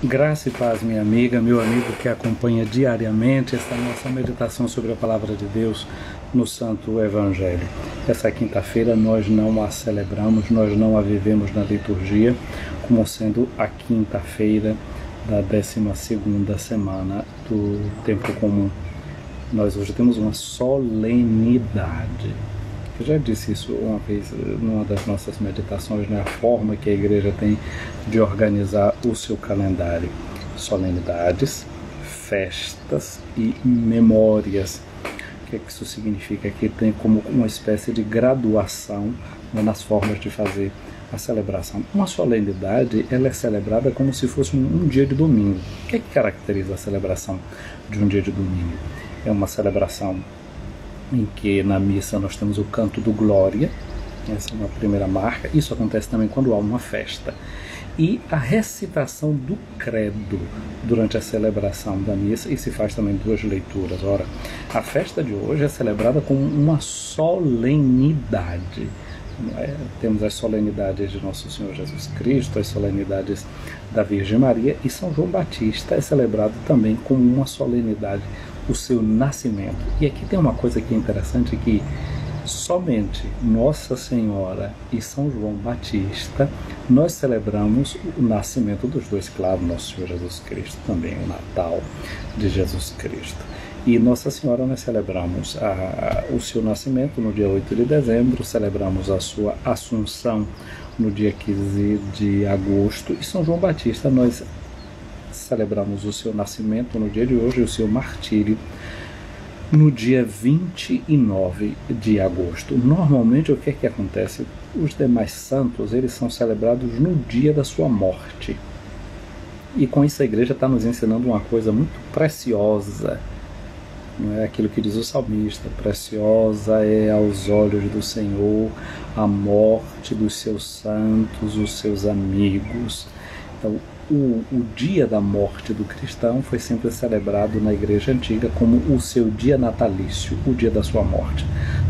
Graça e paz, minha amiga, meu amigo que acompanha diariamente esta nossa meditação sobre a Palavra de Deus no Santo Evangelho. Essa quinta-feira nós não a celebramos, nós não a vivemos na liturgia como sendo a quinta-feira da 12ª semana do Tempo Comum. Nós hoje temos uma solenidade. Eu já disse isso uma vez numa das nossas meditações, né? A forma que a igreja tem de organizar o seu calendário. Solenidades, festas e memórias. O que é que isso significa? Que tem como uma espécie de graduação, né, nas formas de fazer a celebração. Uma solenidade, ela é celebrada como se fosse um dia de domingo. O que é que caracteriza a celebração de um dia de domingo? É uma celebração em que na missa nós temos o canto do Glória, essa é uma primeira marca. Isso acontece também quando há uma festa. E a recitação do credo durante a celebração da missa, e se faz também 2 leituras. Ora, a festa de hoje é celebrada como uma solenidade. Temos as solenidades de Nosso Senhor Jesus Cristo, as solenidades da Virgem Maria, e São João Batista é celebrado também como uma solenidade, o seu nascimento. E aqui tem uma coisa que é interessante, que somente Nossa Senhora e São João Batista nós celebramos o nascimento dos dois, claro, Nosso Senhor Jesus Cristo também, o Natal de Jesus Cristo. E Nossa Senhora nós celebramos o seu nascimento no dia 8 de dezembro, celebramos a sua Assunção no dia 15 de agosto, e São João Batista nós celebramos o seu nascimento no dia de hoje e o seu martírio no dia 29 de agosto. Normalmente o que é que acontece? Os demais santos, eles são celebrados no dia da sua morte. E com isso a igreja está nos ensinando uma coisa muito preciosa. Não é aquilo que diz o salmista: preciosa é aos olhos do Senhor a morte dos seus santos, os seus amigos. Então, o dia da morte do cristão foi sempre celebrado na igreja antiga como o seu dia natalício, o dia da sua morte.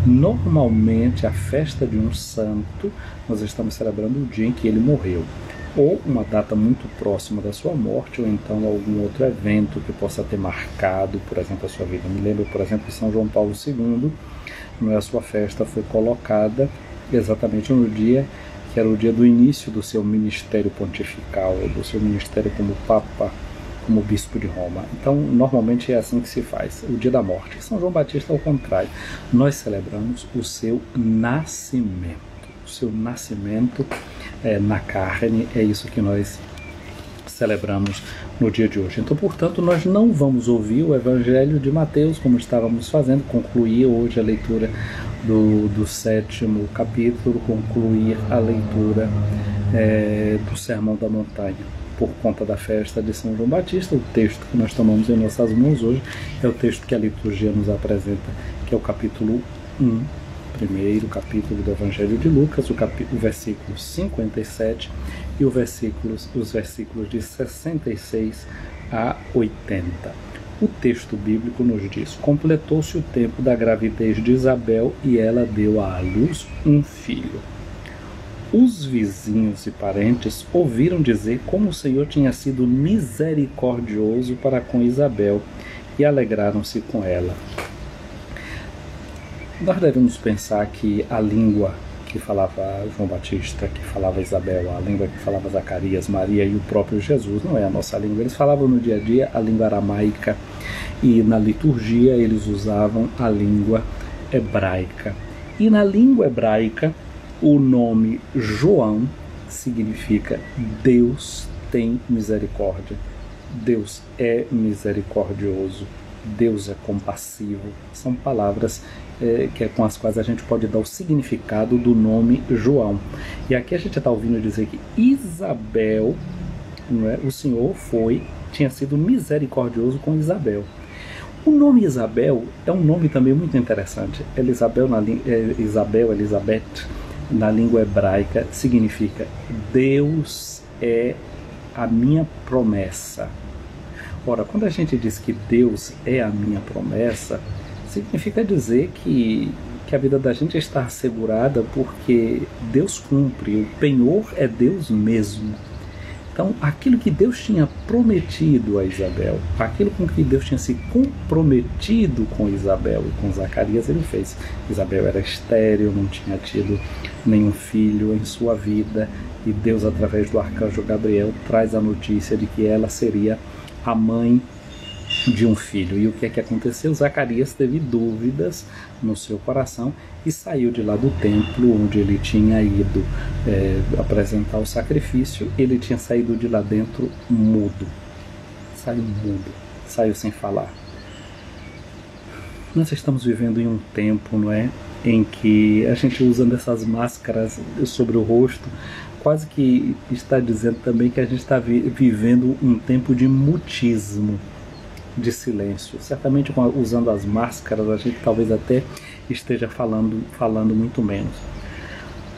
Normalmente, a festa de um santo, nós estamos celebrando o dia em que ele morreu, ou uma data muito próxima da sua morte, ou então algum outro evento que possa ter marcado, por exemplo, a sua vida. Me lembro, por exemplo, de São João Paulo II, a sua festa foi colocada exatamente no dia que era o dia do início do seu ministério pontifical, do seu ministério como Papa, como Bispo de Roma. Então, normalmente é assim que se faz, o dia da morte. São João Batista, ao contrário, nós celebramos o seu nascimento. O seu nascimento na carne, é isso que nós celebramos no dia de hoje. Então, portanto, nós não vamos ouvir o Evangelho de Mateus, como estávamos fazendo, concluir hoje a leitura do 7º capítulo, concluir a leitura do Sermão da Montanha, por conta da festa de São João Batista. O texto que nós tomamos em nossas mãos hoje é o texto que a liturgia nos apresenta, que é o capítulo 1, primeiro capítulo do Evangelho de Lucas, o versículo 57 e os versículos de 66 a 80. O texto bíblico nos diz: completou-se o tempo da gravidez de Isabel e ela deu à luz um filho. Os vizinhos e parentes ouviram dizer como o Senhor tinha sido misericordioso para com Isabel e alegraram-se com ela. Nós devemos pensar que a língua que falava João Batista, que falava Isabel, a língua que falava Zacarias, Maria e o próprio Jesus, não é a nossa língua. Eles falavam no dia a dia a língua aramaica, e na liturgia eles usavam a língua hebraica. E na língua hebraica, o nome João significa Deus tem misericórdia. Deus é misericordioso. Deus é compassivo. São palavras com as quais a gente pode dar o significado do nome João. E aqui a gente está ouvindo dizer que Isabel, não é? O Senhor tinha sido misericordioso com Isabel. O nome Isabel é um nome também muito interessante. Elizabeth, na língua hebraica, significa Deus é a minha promessa. Ora, quando a gente diz que Deus é a minha promessa, significa dizer que a vida da gente está assegurada porque Deus cumpre, o penhor é Deus mesmo. Então, aquilo que Deus tinha prometido a Isabel, aquilo com que Deus tinha se comprometido com Isabel e com Zacarias, ele fez. Isabel era estéril, não tinha tido nenhum filho em sua vida, e Deus, através do arcanjo Gabriel, traz a notícia de que ela seria a mãe de um filho. E o que é que aconteceu? Zacarias teve dúvidas no seu coração e saiu de lá do templo onde ele tinha ido apresentar o sacrifício. Ele tinha saído de lá dentro mudo, saiu sem falar. Nós estamos vivendo em um tempo, não é, em que a gente usando essas máscaras sobre o rosto, quase que está dizendo também que a gente está vivendo um tempo de mutismo, de silêncio. Certamente usando as máscaras a gente talvez até esteja falando muito menos.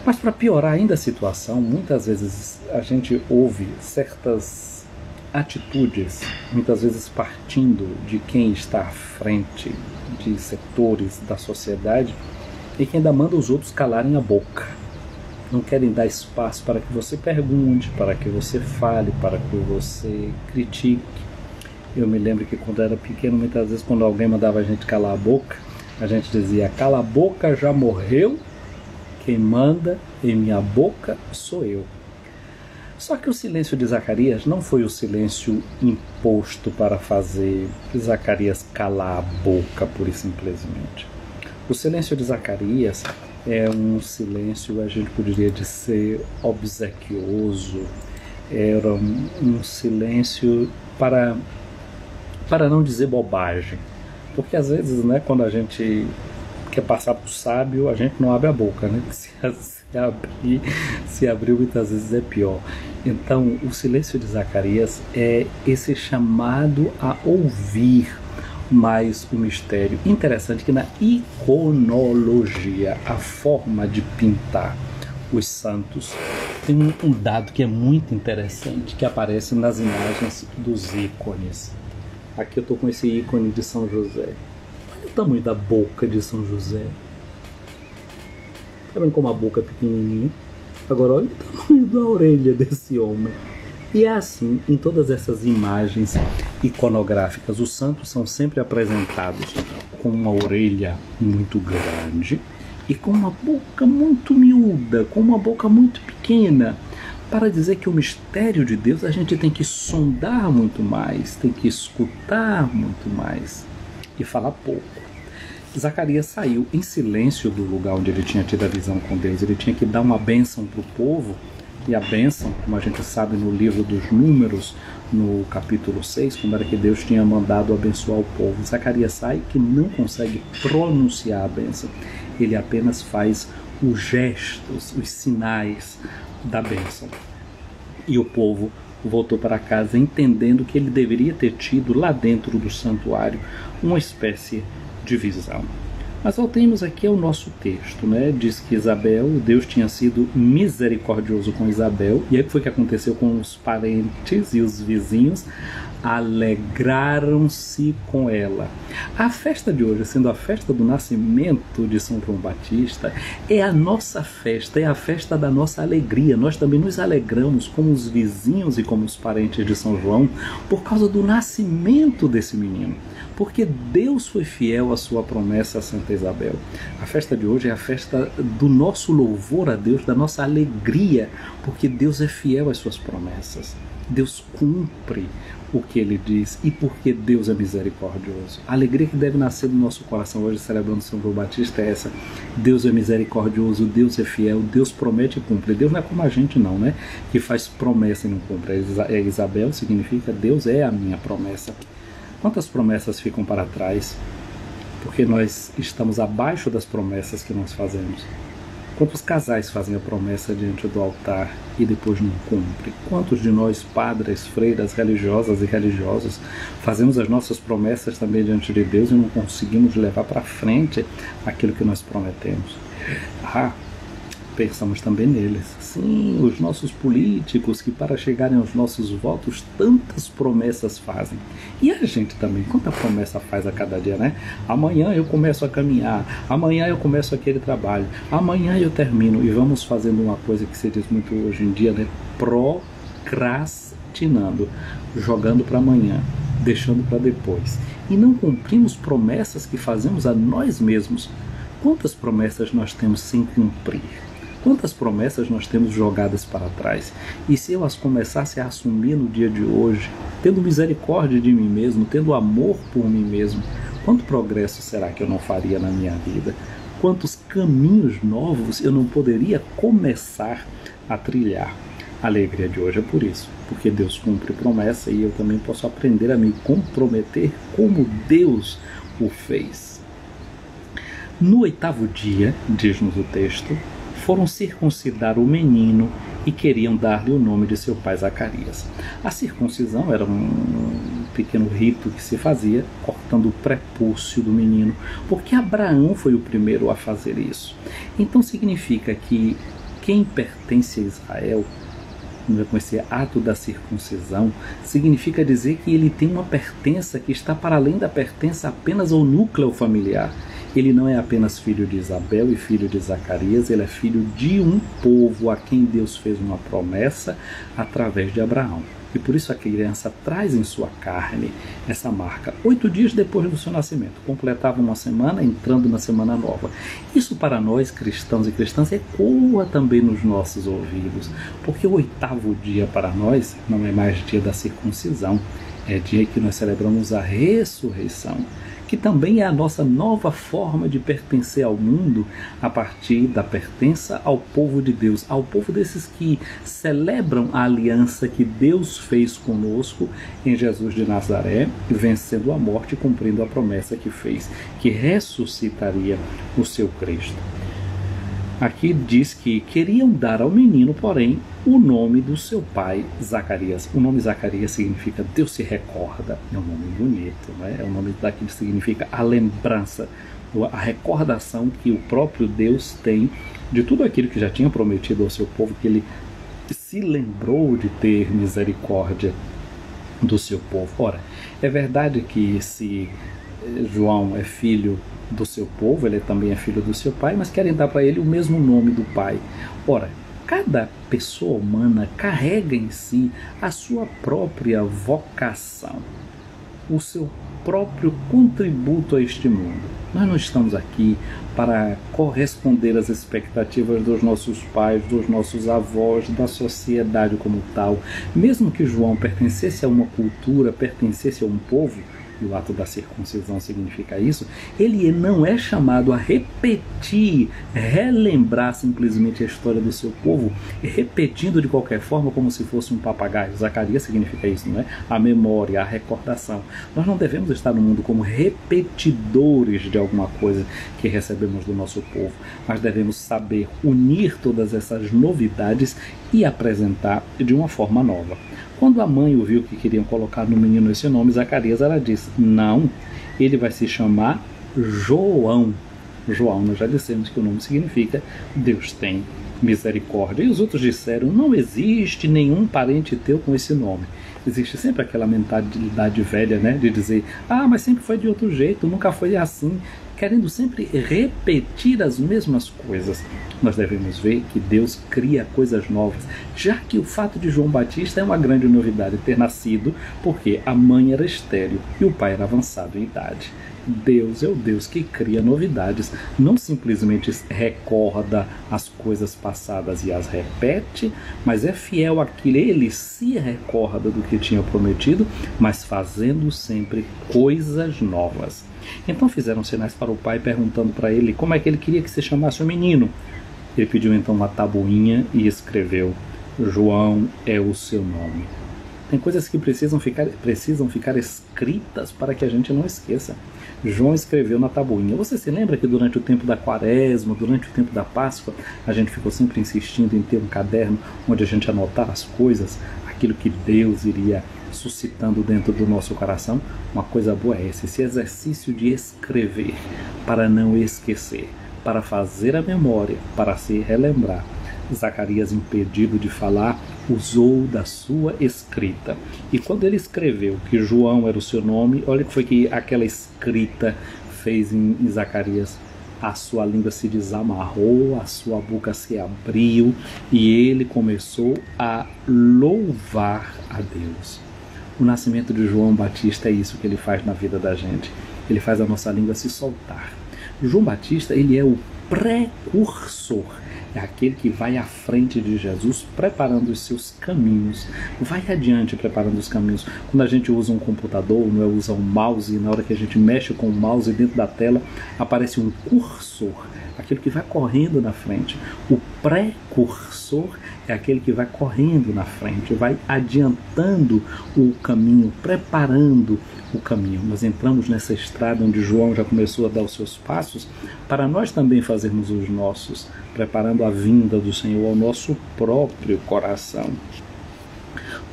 Mas para piorar ainda a situação, muitas vezes a gente ouve certas atitudes, muitas vezes partindo de quem está à frente de setores da sociedade e que ainda manda os outros calarem a boca. Não querem dar espaço para que você pergunte, para que você fale, para que você critique. Eu me lembro que quando era pequeno, muitas vezes quando alguém mandava a gente calar a boca, a gente dizia: cala a boca, já morreu, quem manda em minha boca sou eu. Só que o silêncio de Zacarias não foi o silêncio imposto para fazer Zacarias calar a boca pura e simplesmente. O silêncio de Zacarias é um silêncio, a gente poderia dizer, obsequioso. Era um silêncio para não dizer bobagem. Porque às vezes, né, quando a gente quer passar por sábio, a gente não abre a boca, né? Se abrir muitas vezes é pior. Então, o silêncio de Zacarias é esse chamado a ouvir mais o mistério. Interessante que na iconologia, a forma de pintar os santos, tem um dado que é muito interessante, que aparece nas imagens dos ícones. Aqui eu estou com esse ícone de São José. Olha o tamanho da boca de São José. Está vendo como a boca é pequenininha? Agora olha o tamanho da orelha desse homem. E é assim em todas essas imagens iconográficas. Os santos são sempre apresentados com uma orelha muito grande e com uma boca muito miúda, com uma boca muito pequena, para dizer que o mistério de Deus a gente tem que sondar muito mais, tem que escutar muito mais e falar pouco. Zacarias saiu em silêncio do lugar onde ele tinha tido a visão com Deus. Ele tinha que dar uma bênção para o povo, e a bênção, como a gente sabe no livro dos Números, no capítulo 6, como era que Deus tinha mandado abençoar o povo. Zacarias sai que não consegue pronunciar a bênção. Ele apenas faz os gestos, os sinais da bênção. E o povo voltou para casa entendendo que ele deveria ter tido lá dentro do santuário uma espécie de visão. Mas voltemos aqui ao nosso texto, né? Diz que Deus tinha sido misericordioso com Isabel, e aí o que foi que aconteceu com os parentes e os vizinhos? Alegraram-se com ela. A festa de hoje, sendo a festa do nascimento de São João Batista, é a nossa festa, é a festa da nossa alegria. Nós também nos alegramos como os vizinhos e como os parentes de São João por causa do nascimento desse menino, porque Deus foi fiel à sua promessa a Santa Isabel. A festa de hoje é a festa do nosso louvor a Deus, da nossa alegria, porque Deus é fiel às suas promessas. Deus cumpre o que Ele diz, e porque Deus é misericordioso. A alegria que deve nascer do nosso coração hoje, celebrando São João Batista, é essa: Deus é misericordioso, Deus é fiel, Deus promete e cumpre. Deus não é como a gente não, né? Que faz promessa e não cumpre. Isabel significa Deus é a minha promessa. Quantas promessas ficam para trás porque nós estamos abaixo das promessas que nós fazemos? Quantos casais fazem a promessa diante do altar e depois não cumprem? Quantos de nós, padres, freiras, religiosas e religiosos, fazemos as nossas promessas também diante de Deus e não conseguimos levar para frente aquilo que nós prometemos? Pensamos também neles. Sim, os nossos políticos que para chegarem aos nossos votos tantas promessas fazem. E a gente também, quanta promessa faz a cada dia, né? Amanhã eu começo a caminhar, amanhã eu começo aquele trabalho, amanhã eu termino. E vamos fazendo uma coisa que se diz muito hoje em dia, né? Procrastinação. procrastinando, jogando para amanhã, deixando para depois, e não cumprimos promessas que fazemos a nós mesmos, quantas promessas nós temos sem cumprir? Quantas promessas nós temos jogadas para trás? E se eu as começasse a assumir no dia de hoje, tendo misericórdia de mim mesmo, tendo amor por mim mesmo, quanto progresso será que eu não faria na minha vida? Quantos caminhos novos eu não poderia começar a trilhar? A alegria de hoje é por isso, porque Deus cumpre promessa e eu também posso aprender a me comprometer como Deus o fez. No 8º dia, diz-nos o texto, foram circuncidar o menino e queriam dar-lhe o nome de seu pai Zacarias. A circuncisão era um pequeno rito que se fazia, cortando o prepúcio do menino, porque Abraão foi o primeiro a fazer isso. Então significa que quem pertence a Israel, com esse ato da circuncisão, significa dizer que ele tem uma pertença que está para além da pertença apenas ao núcleo familiar. Ele não é apenas filho de Isabel e filho de Zacarias, ele é filho de um povo a quem Deus fez uma promessa através de Abraão. E por isso a criança traz em sua carne essa marca. 8 dias depois do seu nascimento, completava uma semana, entrando na semana nova. Isso para nós, cristãos e cristãs, ecoa também nos nossos ouvidos, porque o 8º dia para nós não é mais dia da circuncisão, é dia que nós celebramos a ressurreição, que também é a nossa nova forma de pertencer ao mundo a partir da pertença ao povo de Deus, ao povo desses que celebram a aliança que Deus fez conosco em Jesus de Nazaré, vencendo a morte e cumprindo a promessa que fez, que ressuscitaria o seu Cristo. Aqui diz que queriam dar ao menino, porém, o nome do seu pai, Zacarias. O nome Zacarias significa Deus se recorda. É um nome bonito, né? É um nome que significa a lembrança, a recordação que o próprio Deus tem de tudo aquilo que já tinha prometido ao seu povo, que ele se lembrou de ter misericórdia do seu povo. Ora, é verdade que se João é filho do seu povo, ele também é filho do seu pai, mas querem dar para ele o mesmo nome do pai. Ora, cada pessoa humana carrega em si a sua própria vocação, o seu próprio contributo a este mundo. Nós não estamos aqui para corresponder às expectativas dos nossos pais, dos nossos avós, da sociedade como tal. Mesmo que João pertencesse a uma cultura, pertencesse a um povo, e o ato da circuncisão significa isso, ele não é chamado a repetir, relembrar simplesmente a história do seu povo, repetindo de qualquer forma como se fosse um papagaio. Zacarias significa isso, não é? A memória, a recordação. Nós não devemos estar no mundo como repetidores de alguma coisa que recebemos do nosso povo, mas devemos saber unir todas essas novidades e apresentar de uma forma nova. Quando a mãe ouviu que queriam colocar no menino esse nome, Zacarias, ela disse, não, ele vai se chamar João. João, nós já dissemos que o nome significa Deus tem misericórdia. E os outros disseram, não existe nenhum parente teu com esse nome. Existe sempre aquela mentalidade velha, né, de dizer, mas sempre foi de outro jeito, nunca foi assim, querendo sempre repetir as mesmas coisas. Nós devemos ver que Deus cria coisas novas, já que o fato de João Batista é uma grande novidade, ter nascido porque a mãe era estéril e o pai era avançado em idade. Deus é o Deus que cria novidades, não simplesmente recorda as coisas passadas e as repete, mas é fiel àquilo. Ele se recorda do que tinha prometido, mas fazendo sempre coisas novas. Então fizeram sinais para o pai, perguntando para ele como é que ele queria que se chamasse o menino. Ele pediu então uma tabuinha e escreveu, João é o seu nome. Tem coisas que precisam ficar escritas para que a gente não esqueça. João escreveu na tabuinha. Você se lembra que durante o tempo da Quaresma, durante o tempo da Páscoa, a gente ficou sempre insistindo em ter um caderno onde a gente anotar as coisas, aquilo que Deus iria suscitando dentro do nosso coração? Uma coisa boa é esse exercício de escrever, para não esquecer, para fazer a memória, para se relembrar. Zacarias, impedido de falar, usou da sua escrita. E quando ele escreveu que João era o seu nome, olha o que foi que aquela escrita fez em Zacarias. a sua língua se desamarrou, a sua boca se abriu e ele começou a louvar a Deus. O nascimento de João Batista é isso que ele faz na vida da gente. Ele faz a nossa língua se soltar. João Batista, ele é o precursor. É aquele que vai à frente de Jesus, preparando os seus caminhos. Vai adiante preparando os caminhos. Quando a gente usa um computador, não é, usa um mouse, e na hora que a gente mexe com o mouse dentro da tela, aparece um cursor, aquele que vai correndo na frente. O precursor é aquele que vai correndo na frente, vai adiantando o caminho, preparando o caminho. Nós entramos nessa estrada onde João já começou a dar os seus passos, para nós também fazermos os nossos, preparando a vinda do Senhor ao nosso próprio coração.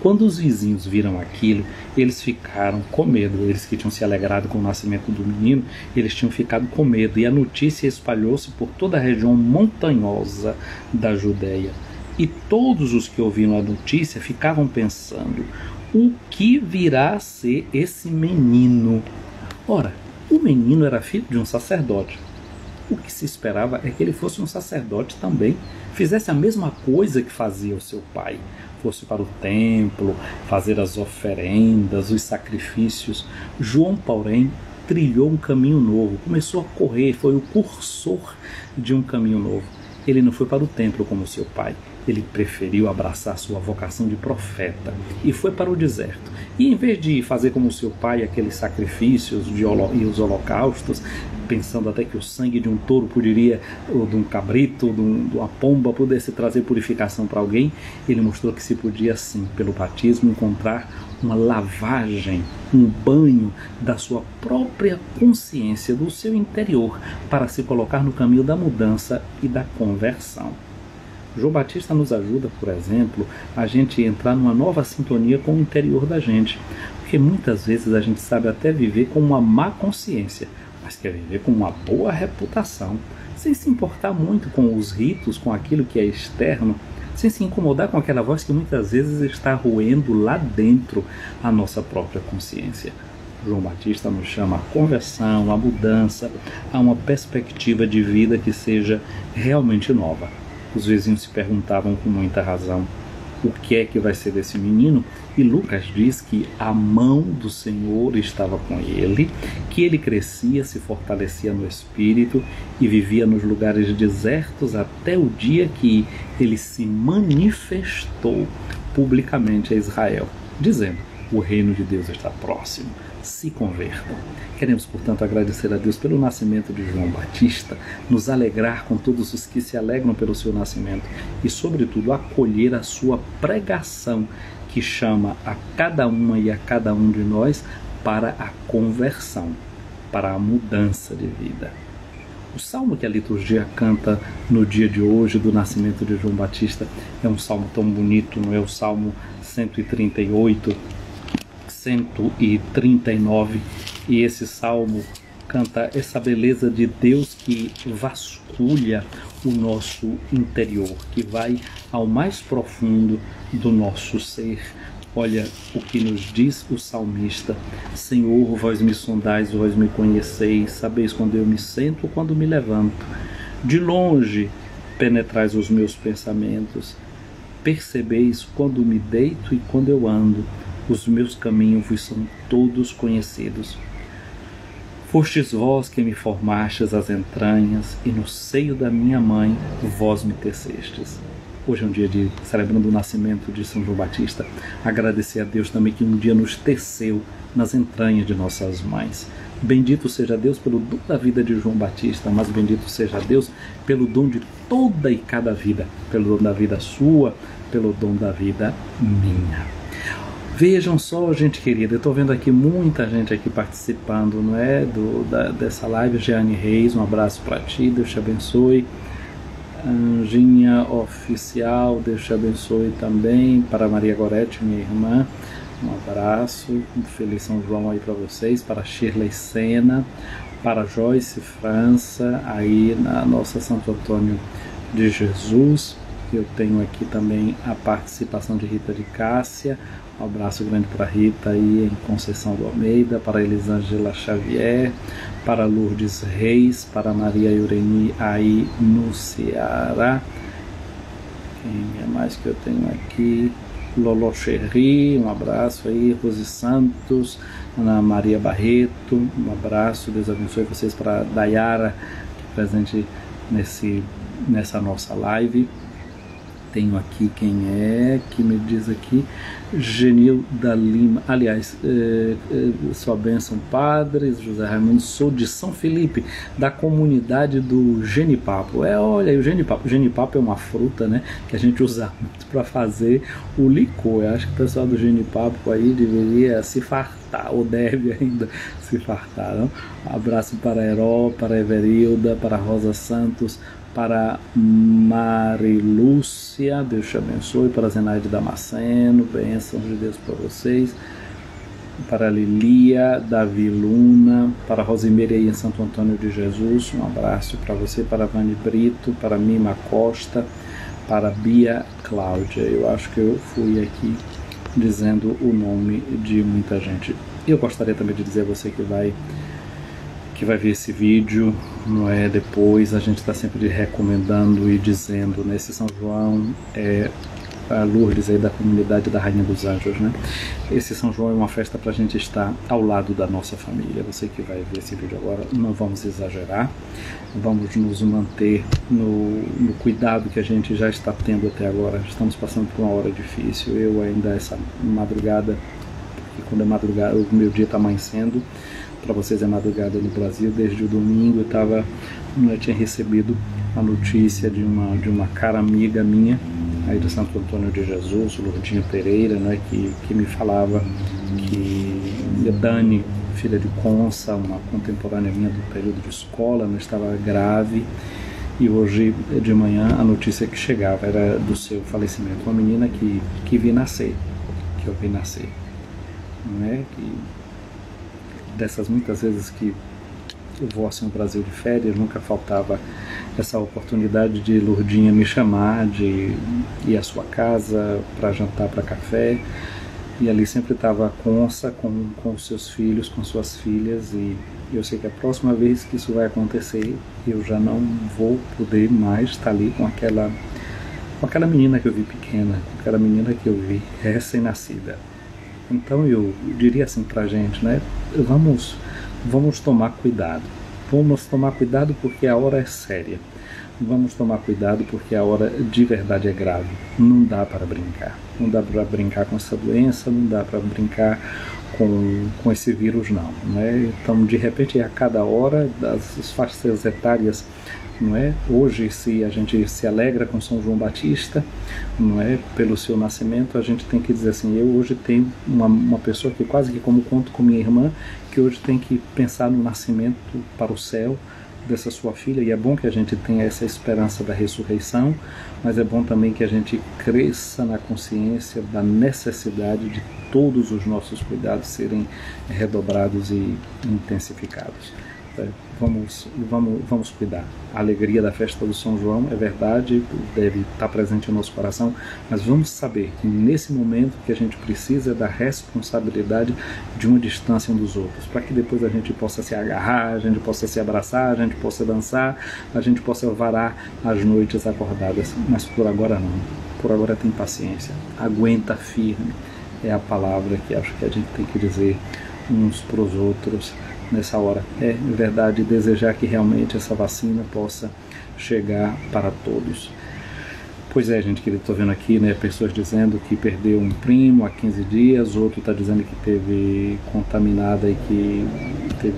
Quando os vizinhos viram aquilo, eles ficaram com medo. Eles que tinham se alegrado com o nascimento do menino, eles tinham ficado com medo. E a notícia espalhou-se por toda a região montanhosa da Judéia. E todos os que ouviram a notícia ficavam pensando: o que virá a ser esse menino? Ora, o menino era filho de um sacerdote. O que se esperava é que ele fosse um sacerdote também, fizesse a mesma coisa que fazia o seu pai, fosse para o templo, fazer as oferendas, os sacrifícios. João, porém, trilhou um caminho novo, começou a correr, foi o cursor de um caminho novo. Ele não foi para o templo como seu pai, ele preferiu abraçar sua vocação de profeta e foi para o deserto. E em vez de fazer como seu pai, aqueles sacrifícios e os holocaustos, pensando até que o sangue de um touro poderia, ou de um cabrito, de uma pomba, pudesse trazer purificação para alguém, ele mostrou que se podia sim, pelo batismo, encontrar uma lavagem, um banho da sua própria consciência, do seu interior, para se colocar no caminho da mudança e da conversão. João Batista nos ajuda, por exemplo, a gente entrar numa nova sintonia com o interior da gente, porque muitas vezes a gente sabe até viver com uma má consciência, mas quer viver com uma boa reputação, sem se importar muito com os ritos, com aquilo que é externo, sem se incomodar com aquela voz que muitas vezes está roendo lá dentro a nossa própria consciência. João Batista nos chama à conversão, à mudança, a uma perspectiva de vida que seja realmente nova. Os vizinhos se perguntavam com muita razão o que é que vai ser desse menino, e Lucas diz que a mão do Senhor estava com ele, que ele crescia, se fortalecia no espírito e vivia nos lugares desertos até o dia que ele se manifestou publicamente a Israel, dizendo: o reino de Deus está próximo, se convertam. Queremos, portanto, agradecer a Deus pelo nascimento de João Batista, nos alegrar com todos os que se alegram pelo seu nascimento e, sobretudo, acolher a sua pregação, que chama a cada uma e a cada um de nós para a conversão, para a mudança de vida. O salmo que a liturgia canta no dia de hoje do nascimento de João Batista é um salmo tão bonito, não é? O Salmo 138, 139, e esse salmo canta essa beleza de Deus que vasculha o nosso interior, que vai ao mais profundo do nosso ser. Olha o que nos diz o salmista: Senhor, vós me sondais, vós me conheceis, sabeis quando eu me sento, quando me levanto. De longe penetrais os meus pensamentos, percebeis quando me deito e quando eu ando. Os meus caminhos vos são todos conhecidos. Fostes vós que me formastes as entranhas, e no seio da minha mãe vós me tecestes. Hoje é um dia de celebrando o nascimento de São João Batista. Agradecer a Deus também que um dia nos teceu nas entranhas de nossas mães. Bendito seja Deus pelo dom da vida de João Batista, mas bendito seja Deus pelo dom de toda e cada vida, pelo dom da vida sua, pelo dom da vida minha. Vejam só, gente querida, eu estou vendo aqui muita gente aqui participando, não é? Dessa live. Jeane Reis, um abraço para ti, Deus te abençoe. Anjinha Oficial, Deus te abençoe também. Para Maria Gorete, minha irmã, um abraço, um feliz São João aí para vocês. Para Shirley Sena, para Joyce França, aí na nossa Santo Antônio de Jesus. Eu tenho aqui também a participação de Rita de Cássia. Um abraço grande para Rita aí em Conceição do Almeida, para Elisângela Xavier, para Lourdes Reis, para Maria Eureni aí no Ceará. Quem é mais que eu tenho aqui? Lolo Cherry, um abraço aí. Rose Santos, Ana Maria Barreto, um abraço, Deus abençoe vocês. Para Dayara, presente nessa nossa live. Tenho aqui quem é que me diz aqui, Genilda Lima, aliás, sua bênção, padres, José Raimundo, sou de São Felipe, da comunidade do genipapo. Olha aí, o genipapo é uma fruta, né, que a gente usa muito para fazer o licor. Eu acho que o pessoal do genipapo aí deveria se fartar, ou deve ainda se fartar, não? Abraço para Heró, para Everilda, para Rosa Santos, para Marilúcia, Deus te abençoe, para Zenaide Damasceno, bênçãos de Deus para vocês, para Lilia, Davi Luna, para Rosimeire aí em Santo Antônio de Jesus, um abraço para você, para Vani Brito, para Mima Costa, para Bia Cláudia. Eu acho que eu fui aqui dizendo o nome de muita gente. Eu gostaria também de dizer a você que vai ver esse vídeo, não é? Depois a gente está sempre recomendando e dizendo, né? Esse São João é a Lourdes aí da comunidade da Rainha dos Anjos, né? Esse São João é uma festa para a gente estar ao lado da nossa família. Você que vai ver esse vídeo agora, não vamos exagerar, vamos nos manter no cuidado que a gente já está tendo até agora. Estamos passando por uma hora difícil. Eu ainda essa madrugada, porque quando é madrugada o meu dia está amanhecendo, para vocês é madrugada no Brasil. Desde o domingo eu tinha recebido a notícia de uma cara amiga minha aí de Santo Antônio de Jesus, Lourdinha Pereira, né, que me falava que Dani, filha de Consa, uma contemporânea minha do período de escola, né, estava grave, e hoje de manhã a notícia que chegava era do seu falecimento. Uma menina que eu vi nascer, não é? Dessas muitas vezes que eu vou assim no Brasil de férias, nunca faltava essa oportunidade de Lourdinha me chamar, de ir à sua casa para jantar, para café, e ali sempre estava a Consa com os seus filhos, com suas filhas, e eu sei que a próxima vez que isso vai acontecer, eu já não vou poder mais estar ali com aquela menina que eu vi pequena, com aquela menina que eu vi recém-nascida. Então eu diria assim pra gente, né? Vamos tomar cuidado. Vamos tomar cuidado porque a hora é séria. Vamos tomar cuidado porque a hora de verdade é grave. Não dá para brincar. Não dá para brincar com essa doença, não dá para brincar com esse vírus, não, né? Então, de repente, a cada hora, das faixas etárias, não é? Hoje, se a gente se alegra com São João Batista, não é? Pelo seu nascimento, a gente tem que dizer assim, eu hoje tenho uma pessoa que quase que como conto com minha irmã, que hoje tem que pensar no nascimento para o céu dessa sua filha, e é bom que a gente tenha essa esperança da ressurreição, mas é bom também que a gente cresça na consciência da necessidade de todos os nossos cuidados serem redobrados e intensificados. Vamos cuidar. A alegria da festa do São João é verdade, deve estar presente no nosso coração, mas vamos saber que nesse momento que a gente precisa da responsabilidade de uma distância um dos outros, para que depois a gente possa se agarrar, a gente possa se abraçar, a gente possa dançar, a gente possa varar as noites acordadas, mas por agora não. Por agora tem paciência, aguenta firme, é a palavra que acho que a gente tem que dizer uns para os outros nessa hora. É verdade, desejar que realmente essa vacina possa chegar para todos. Pois é, gente querida, estou vendo aqui, né, pessoas dizendo que perdeu um primo há 15 dias, outro está dizendo que teve contaminada e que teve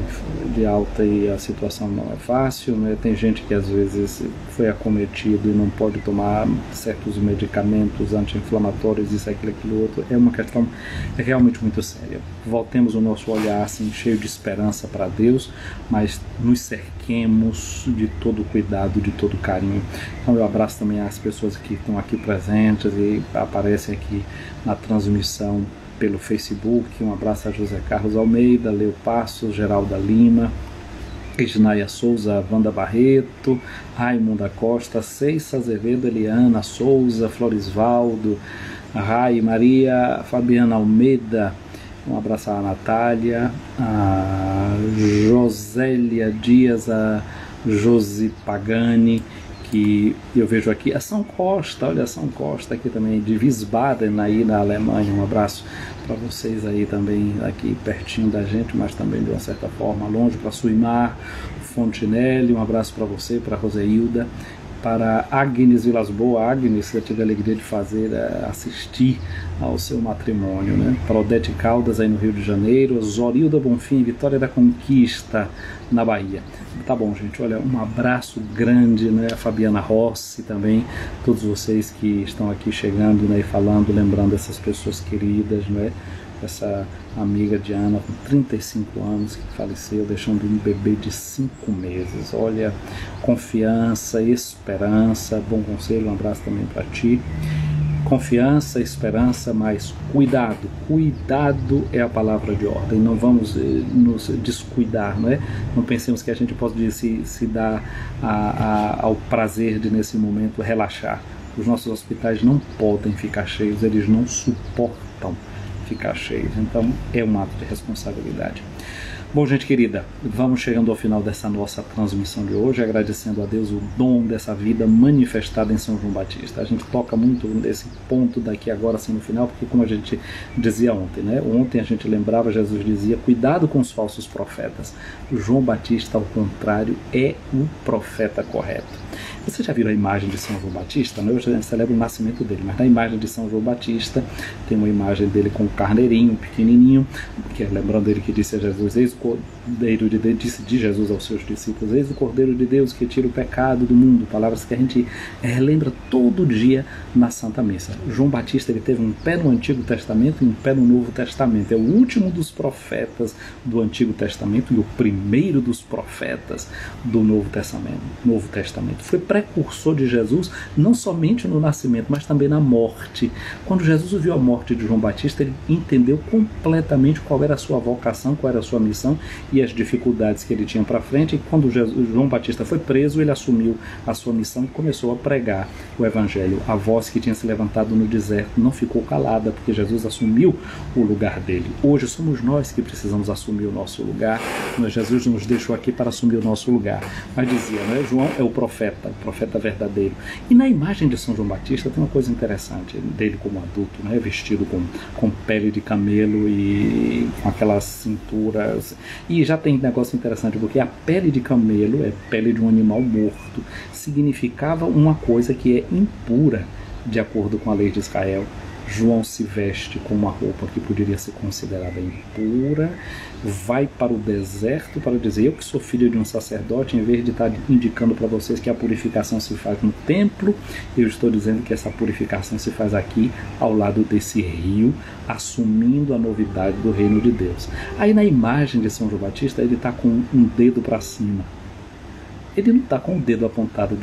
de alta e a situação não é fácil, né? Tem gente que às vezes foi acometido e não pode tomar certos medicamentos anti-inflamatórios, isso, aquilo, outro. É uma questão realmente muito séria. Voltemos o nosso olhar assim, cheio de esperança para Deus, mas nos cerquemos de todo cuidado, de todo carinho. Então eu abraço também as pessoas que estão aqui presentes e aparecem aqui na transmissão pelo Facebook. Um abraço a José Carlos Almeida, Leo Passos, Geralda Lima, Isnaia Souza, Wanda Barreto, Raimunda Costa, Ceissa Azevedo, Eliana Souza, Florisvaldo, Rai Maria, Fabiana Almeida, um abraço à Natália, a Josélia Dias, a Josi Pagani, que eu vejo aqui, a São Costa, olha a São Costa aqui também, de Wiesbaden, aí na Alemanha, um abraço para vocês aí também, aqui pertinho da gente, mas também de uma certa forma longe, para Suimar Fontinelli, um abraço para você, para Roseilda, para Agnes Vilas Boas, Agnes, que eu tive a alegria de assistir ao seu matrimônio, né? Para Odete Caldas, aí no Rio de Janeiro, Zorilda Bonfim, Vitória da Conquista, na Bahia. Tá bom, gente, olha, um abraço grande, né? A Fabiana Rossi também, todos vocês que estão aqui chegando, né, e falando, lembrando essas pessoas queridas, né? Essa amiga Diana, com 35 anos, que faleceu, deixando um bebê de 5 meses. Olha, confiança, esperança, bom conselho, um abraço também para ti. Confiança, esperança, mas cuidado. Cuidado é a palavra de ordem. Não vamos nos descuidar, não é? Não pensemos que a gente pode se dar ao prazer de, nesse momento, relaxar. Os nossos hospitais não podem ficar cheios, eles não suportam ficar cheios. Então, é um ato de responsabilidade. Bom, gente querida, vamos chegando ao final dessa nossa transmissão de hoje, agradecendo a Deus o dom dessa vida manifestada em São João Batista. A gente toca muito nesse ponto daqui agora, assim, no final, porque como a gente dizia ontem, né? Ontem a gente lembrava, Jesus dizia, cuidado com os falsos profetas. João Batista, ao contrário, é o profeta correto. Você já viu a imagem de São João Batista? Eu já celebro o nascimento dele, mas na imagem de São João Batista tem uma imagem dele com o carneirinho pequenininho, que é lembrando ele que disse a Jesus, eis o Cordeiro de Deus, disse de Jesus aos seus discípulos, eis o Cordeiro de Deus que tira o pecado do mundo, palavras que a gente relembra todo dia na Santa Missa. João Batista, ele teve um pé no Antigo Testamento e um pé no Novo Testamento, é o último dos profetas do Antigo Testamento e o primeiro dos profetas do Novo Testamento. Foi precursor de Jesus, não somente no nascimento, mas também na morte. Quando Jesus viu a morte de João Batista, ele entendeu completamente qual era a sua vocação, qual era a sua missão e as dificuldades que ele tinha para frente. E quando João Batista foi preso, ele assumiu a sua missão e começou a pregar o Evangelho. A voz que tinha se levantado no deserto não ficou calada, porque Jesus assumiu o lugar dele. Hoje somos nós que precisamos assumir o nosso lugar, mas Jesus nos deixou aqui para assumir o nosso lugar. Mas dizia, né? João é o profeta verdadeiro. E na imagem de São João Batista tem uma coisa interessante dele como adulto, né? Vestido com pele de camelo e com aquelas cinturas. E já tem negócio interessante, porque a pele de camelo é pele de um animal morto. Significava uma coisa que é impura, de acordo com a lei de Israel. João se veste com uma roupa que poderia ser considerada impura, vai para o deserto para dizer, eu que sou filho de um sacerdote, em vez de estar indicando para vocês que a purificação se faz no templo, eu estou dizendo que essa purificação se faz aqui, ao lado desse rio, assumindo a novidade do reino de Deus. Aí na imagem de São João Batista, ele está com um dedo para cima. Ele não está com o dedo apontado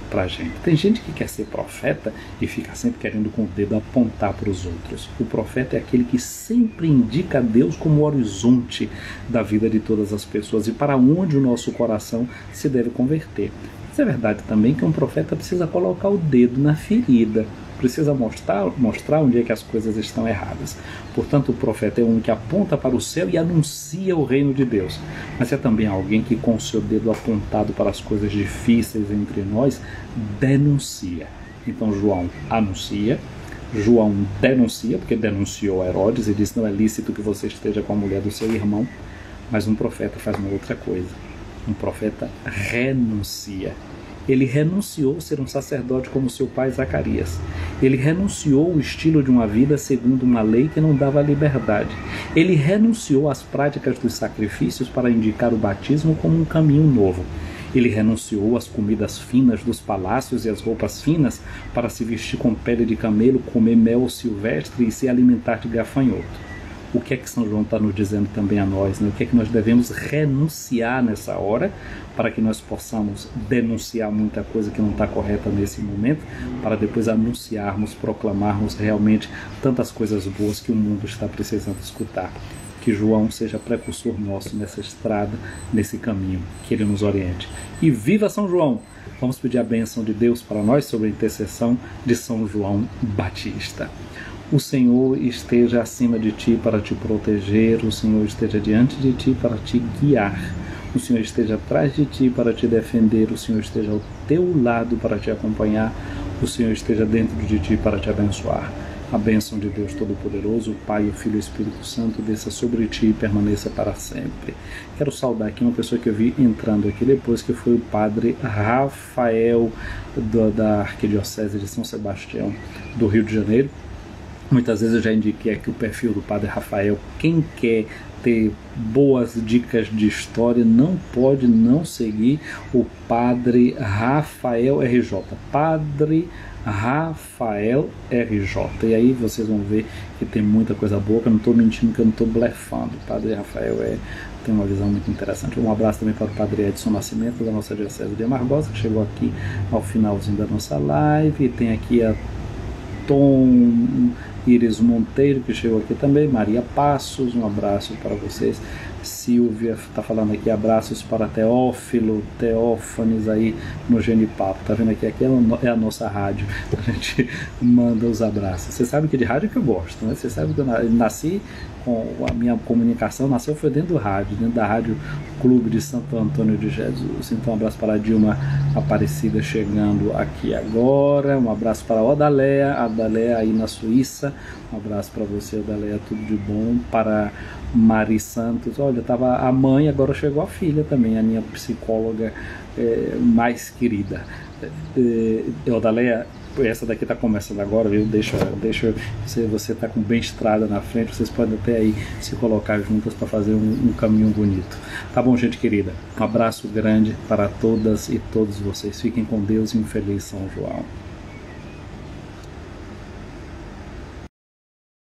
para a gente. Tem gente que quer ser profeta e fica sempre querendo com o dedo apontar para os outros. O profeta é aquele que sempre indica a Deus como o horizonte da vida de todas as pessoas e para onde o nosso coração se deve converter. Mas é verdade também que um profeta precisa colocar o dedo na ferida, precisa mostrar onde é que as coisas estão erradas. Portanto, o profeta é um que aponta para o céu e anuncia o reino de Deus. Mas é também alguém que, com o seu dedo apontado para as coisas difíceis entre nós, denuncia. Então, João anuncia, João denuncia, porque denunciou Herodes e disse, não é lícito que você esteja com a mulher do seu irmão. Mas um profeta faz uma outra coisa. Um profeta renuncia. Ele renunciou a ser um sacerdote como seu pai Zacarias. Ele renunciou o estilo de uma vida segundo uma lei que não dava liberdade. Ele renunciou às práticas dos sacrifícios para indicar o batismo como um caminho novo. Ele renunciou às comidas finas dos palácios e às roupas finas para se vestir com pele de camelo, comer mel silvestre e se alimentar de gafanhoto. O que é que São João está nos dizendo também a nós, né? O que é que nós devemos renunciar nessa hora para que nós possamos denunciar muita coisa que não está correta nesse momento, para depois anunciarmos, proclamarmos realmente tantas coisas boas que o mundo está precisando escutar. Que João seja precursor nosso nessa estrada, nesse caminho, que ele nos oriente. E viva São João! Vamos pedir a bênção de Deus para nós sobre a intercessão de São João Batista. O Senhor esteja acima de ti para te proteger, o Senhor esteja diante de ti para te guiar, o Senhor esteja atrás de ti para te defender, o Senhor esteja ao teu lado para te acompanhar, o Senhor esteja dentro de ti para te abençoar. A bênção de Deus Todo-Poderoso, o Pai, o Filho e o Espírito Santo, desça sobre ti e permaneça para sempre. Quero saudar aqui uma pessoa que eu vi entrando aqui depois, que foi o Padre Rafael, da Arquidiocese de São Sebastião, do Rio de Janeiro. Muitas vezes eu já indiquei aqui o perfil do Padre Rafael. Quem quer ter boas dicas de história não pode não seguir o Padre Rafael RJ. Padre Rafael RJ. E aí vocês vão ver que tem muita coisa boa, que eu não estou mentindo, que eu não estou blefando. O Padre Rafael tem uma visão muito interessante. Um abraço também para o Padre Edson Nascimento, da nossa Diocese de Amargosa, que chegou aqui ao finalzinho da nossa live. E tem aqui a Tom Iris Monteiro, que chegou aqui também, Maria Passos, um abraço para vocês. Silvia está falando aqui, abraços para Teófilo, Teófanes aí no Genipapo. Tá vendo aqui? Aqui é a nossa rádio, a gente manda os abraços. Você sabe que de rádio que eu gosto, né? Você sabe que eu nasci com a minha comunicação, nasceu foi dentro do rádio, dentro da Rádio Clube de Santo Antônio de Jesus. Então um abraço para a Dilma Aparecida chegando aqui agora, um abraço para a Odaléa aí na Suíça, um abraço para você, Odaléa, tudo de bom. Para Mari Santos, olha, estava a mãe, agora chegou a filha também, a minha psicóloga mais querida. Odaléa, essa daqui está começando agora, viu? Deixa você está com bem estrada na frente, vocês podem até aí se colocar juntas para fazer um caminho bonito. Tá bom, gente querida? Um abraço grande para todas e todos vocês. Fiquem com Deus e um feliz São João.